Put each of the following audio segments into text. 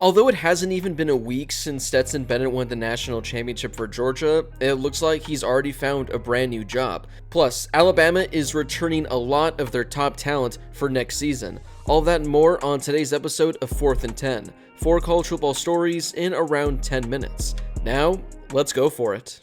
Although it hasn't even been a week since Stetson Bennett won the national championship for Georgia, it looks like he's already found a brand new job. Plus, Alabama is returning a lot of their top talent for next season. All that and more on today's episode of 4th and 10. 4 college football stories in around 10 minutes. Now, let's go for it.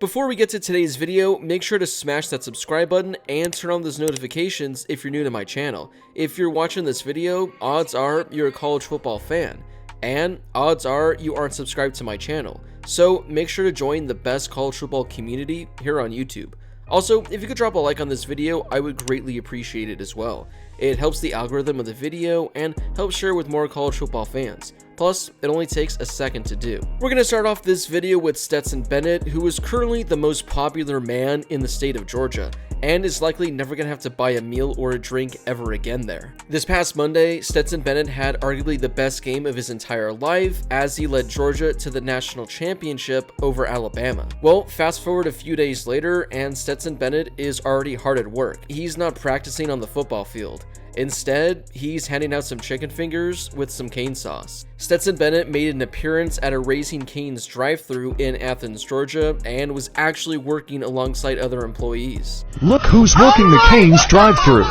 Before we get to today's video, make sure to smash that subscribe button and turn on those notifications if you're new to my channel. If you're watching this video, odds are you're a college football fan, and odds are you aren't subscribed to my channel. So make sure to join the best college football community here on YouTube. Also, if you could drop a like on this video, I would greatly appreciate it as well. It helps the algorithm of the video and helps share with more college football fans. Plus, it only takes a second to do. We're going to start off this video with Stetson Bennett, who is currently the most popular man in the state of Georgia, and is likely never going to have to buy a meal or a drink ever again there. This past Monday, Stetson Bennett had arguably the best game of his entire life as he led Georgia to the national championship over Alabama. Well, fast forward a few days later, and Stetson Bennett is already hard at work. He's not practicing on the football field. Instead, he's handing out some chicken fingers with some cane sauce. Stetson Bennett made an appearance at a Raising Cane's drive-thru in Athens, Georgia, and was actually working alongside other employees. Look who's working the Cane's drive-thru.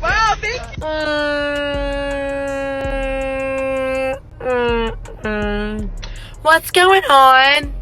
Wow, thank you. What's going on?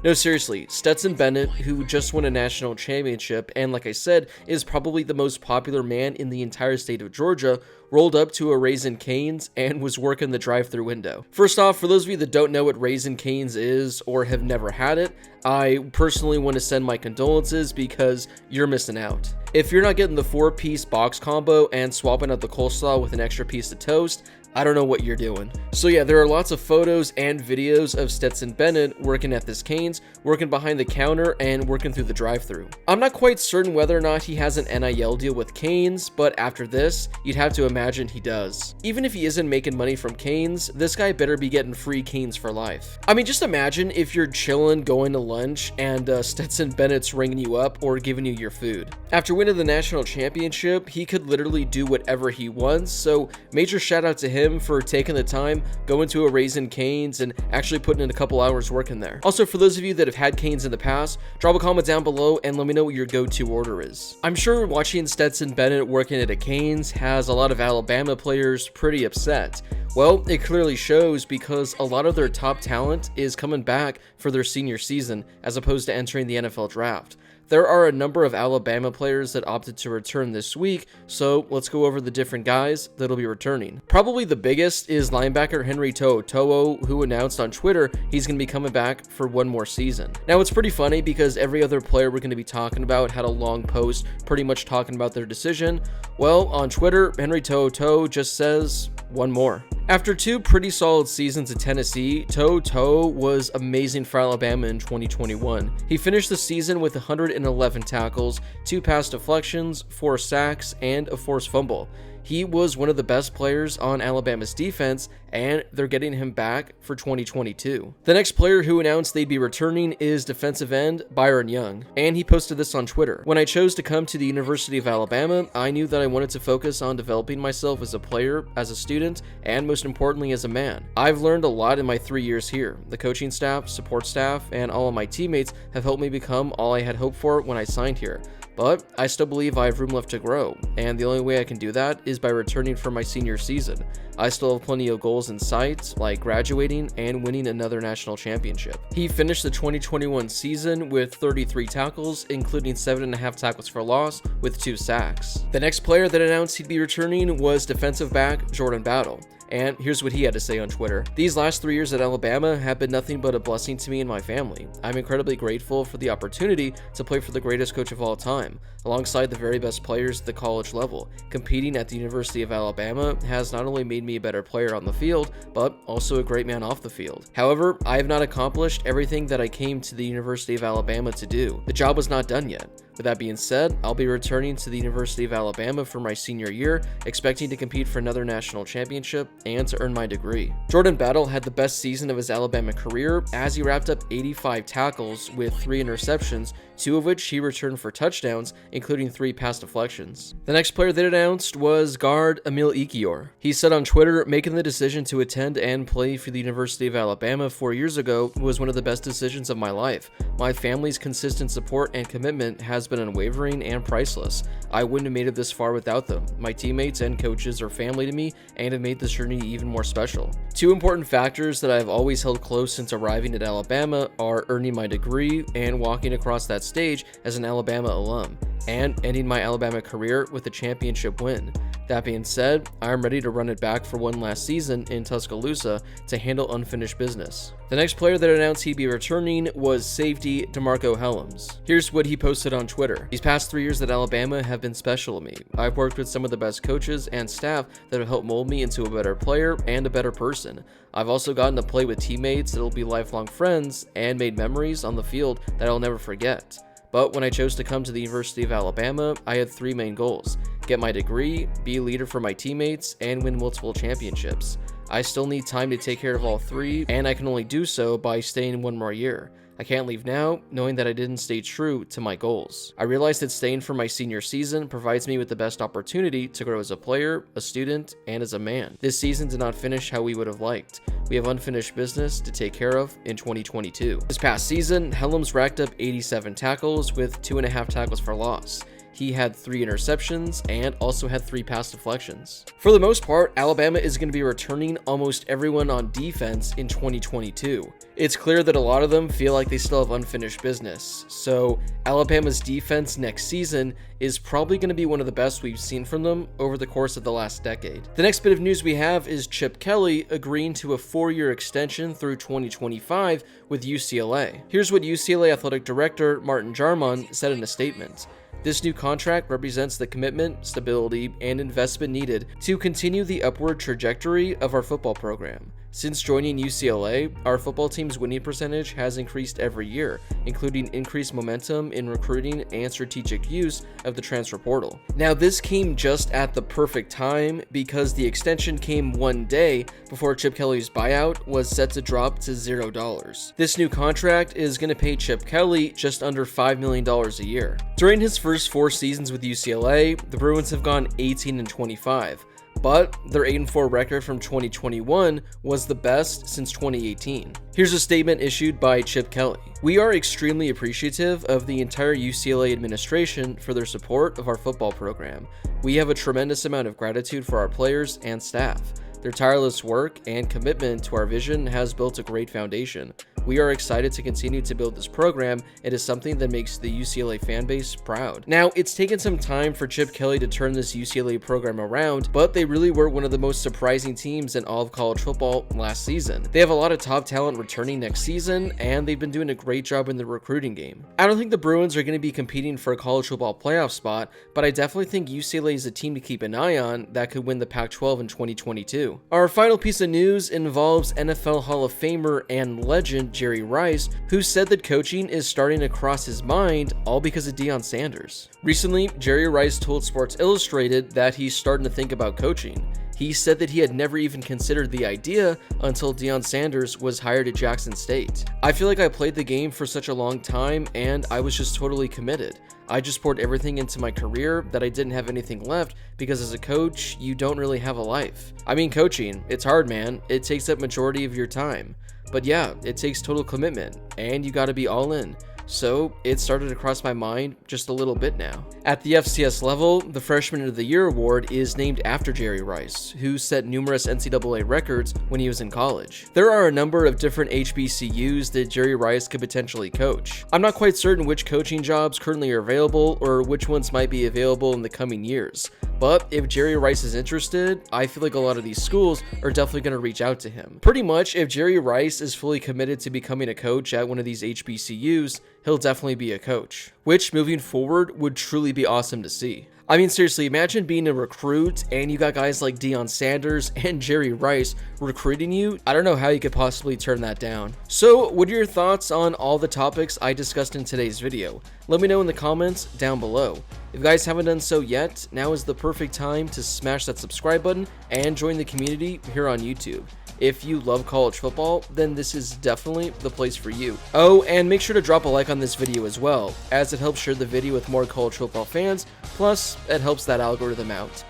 No, seriously, Stetson Bennett, who just won a national championship and, like I said, is probably the most popular man in the entire state of Georgia, rolled up to a Raising Cane's and was working the drive-thru window. First off, for those of you that don't know what Raising Cane's is or have never had it, I personally want to send my condolences because you're missing out. If you're not getting the 4-piece box combo and swapping out the coleslaw with an extra piece of toast, I don't know what you're doing. So yeah, there are lots of photos and videos of Stetson Bennett working at this Cane's, working behind the counter, and working through the drive-thru. I'm not quite certain whether or not he has an NIL deal with Cane's, but after this, you'd have to imagine he does. Even if he isn't making money from Cane's, this guy better be getting free Cane's for life. I mean, just imagine if you're chilling, going to lunch, and Stetson Bennett's ringing you up or giving you your food. After winning the national championship, he could literally do whatever he wants, so major shout out to him for taking the time, going to a Raising Cane's, and actually putting in a couple hours working there. Also, for those of you that have had Cane's in the past, drop a comment down below and let me know what your go-to order is. I'm sure watching Stetson Bennett working at a Cane's has a lot of Alabama players pretty upset. Well, it clearly shows because a lot of their top talent is coming back for their senior season as opposed to entering the NFL draft. There are a number of Alabama players that opted to return this week, so let's go over the different guys that'll be returning. Probably the biggest is linebacker Henry To'oTo'o, who announced on Twitter he's going to be coming back for one more season. Now, it's pretty funny because every other player we're going to be talking about had a long post pretty much talking about their decision. Well, on Twitter, Henry To'oTo'o just says, one more. After 2 pretty solid seasons at Tennessee, To'oTo'o was amazing for Alabama in 2021. He finished the season with 111 tackles, 2 pass deflections, 4 sacks, and a forced fumble. He was one of the best players on Alabama's defense, and they're getting him back for 2022. The next player who announced they'd be returning is defensive end Byron Young, and he posted this on Twitter. When I chose to come to the University of Alabama, I knew that I wanted to focus on developing myself as a player, as a student, and most importantly as a man. I've learned a lot in my 3 years here. The coaching staff, support staff, and all of my teammates have helped me become all I had hoped for when I signed here. But I still believe I have room left to grow, and the only way I can do that is by returning for my senior season. I still have plenty of goals in sight, like graduating and winning another national championship. He finished the 2021 season with 33 tackles, including 7.5 tackles for loss, with 2 sacks. The next player that announced he'd be returning was defensive back Jordan Battle. And here's what he had to say on Twitter. These last 3 years at Alabama have been nothing but a blessing to me and my family. I'm incredibly grateful for the opportunity to play for the greatest coach of all time, alongside the very best players at the college level. Competing at the University of Alabama has not only made me a better player on the field, but also a great man off the field. However, I have not accomplished everything that I came to the University of Alabama to do. The job was not done yet. With that being said, I'll be returning to the University of Alabama for my senior year, expecting to compete for another national championship and to earn my degree. Jordan Battle had the best season of his Alabama career as he wrapped up 85 tackles with 3 interceptions, 2 of which he returned for touchdowns, including 3 pass deflections. The next player they announced was guard Emil Ekiyor. He said on Twitter, making the decision to attend and play for the University of Alabama 4 years ago was one of the best decisions of my life. My family's consistent support and commitment has been unwavering and priceless. I wouldn't have made it this far without them. My teammates and coaches are family to me and have made this journey even more special. 2 important factors that I've always held close since arriving at Alabama are earning my degree and walking across that stage as an Alabama alum, and ending my Alabama career with a championship win. That being said, I'm ready to run it back for one last season in Tuscaloosa to handle unfinished business. The next player that announced he'd be returning was safety DeMarco Hellams. Here's what he posted on Twitter. These past 3 years at Alabama have been special to me. I've worked with some of the best coaches and staff that have helped mold me into a better player and a better person. I've also gotten to play with teammates that'll be lifelong friends and made memories on the field that I'll never forget. But when I chose to come to the University of Alabama, I had 3 main goals: get my degree, be a leader for my teammates, and win multiple championships. I still need time to take care of all 3, and I can only do so by staying 1 more year. I can't leave now, knowing that I didn't stay true to my goals. I realized that staying for my senior season provides me with the best opportunity to grow as a player, a student, and as a man. This season did not finish how we would have liked. We have unfinished business to take care of in 2022. This past season, Hellams racked up 87 tackles with 2.5 tackles for loss. He had 3 interceptions and also had 3 pass deflections. For the most part, Alabama is going to be returning almost everyone on defense in 2022. It's clear that a lot of them feel like they still have unfinished business, so Alabama's defense next season is probably going to be one of the best we've seen from them over the course of the last decade. The next bit of news we have is Chip Kelly agreeing to a 4-year extension through 2025 with UCLA. Here's what UCLA Athletic Director Martin Jarmon said in a statement. This new contract represents the commitment, stability, and investment needed to continue the upward trajectory of our football program. Since joining UCLA, our football team's winning percentage has increased every year, including increased momentum in recruiting and strategic use of the transfer portal. Now, this came just at the perfect time because the extension came 1 day before Chip Kelly's buyout was set to drop to $0. This new contract is going to pay Chip Kelly just under $5 million a year. During his first 4 seasons with UCLA, the Bruins have gone 18-25. But their 8-4 record from 2021 was the best since 2018. Here's a statement issued by Chip Kelly. We are extremely appreciative of the entire UCLA administration for their support of our football program. We have a tremendous amount of gratitude for our players and staff. Their tireless work and commitment to our vision has built a great foundation. We are excited to continue to build this program. It is something that makes the UCLA fan base proud. Now, it's taken some time for Chip Kelly to turn this UCLA program around, but they really were one of the most surprising teams in all of college football last season. They have a lot of top talent returning next season, and they've been doing a great job in the recruiting game. I don't think the Bruins are going to be competing for a college football playoff spot, but I definitely think UCLA is a team to keep an eye on that could win the Pac-12 in 2022. Our final piece of news involves NFL Hall of Famer and legend Jerry Rice, who said that coaching is starting to cross his mind all because of Deion Sanders. Recently, Jerry Rice told Sports Illustrated that he's starting to think about coaching. He said that he had never even considered the idea until Deion Sanders was hired at Jackson State. I feel like I played the game for such a long time and I was just totally committed. I just poured everything into my career that I didn't have anything left because as a coach, you don't really have a life. I mean, coaching, it's hard, man. It takes up majority of your time. But yeah, it takes total commitment and you gotta be all in. So it started to cross my mind just a little bit now. At the FCS level, the Freshman of the Year award is named after Jerry Rice, who set numerous NCAA records when he was in college. There are a number of different HBCUs that Jerry Rice could potentially coach. I'm not quite certain which coaching jobs currently are available or which ones might be available in the coming years. But if Jerry Rice is interested, I feel like a lot of these schools are definitely going to reach out to him. Pretty much, if Jerry Rice is fully committed to becoming a coach at one of these HBCUs, he'll definitely be a coach, which moving forward would truly be awesome to see. I mean, seriously, imagine being a recruit and you got guys like Deion Sanders and Jerry Rice recruiting you. I don't know how you could possibly turn that down. So, what are your thoughts on all the topics I discussed in today's video? Let me know in the comments down below. If you guys haven't done so yet, now is the perfect time to smash that subscribe button and join the community here on YouTube. If you love college football, then this is definitely the place for you. Oh, and make sure to drop a like on this video as well, as it helps share the video with more college football fans, plus it helps that algorithm out.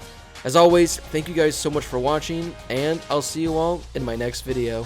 As always, thank you guys so much for watching, and I'll see you all in my next video.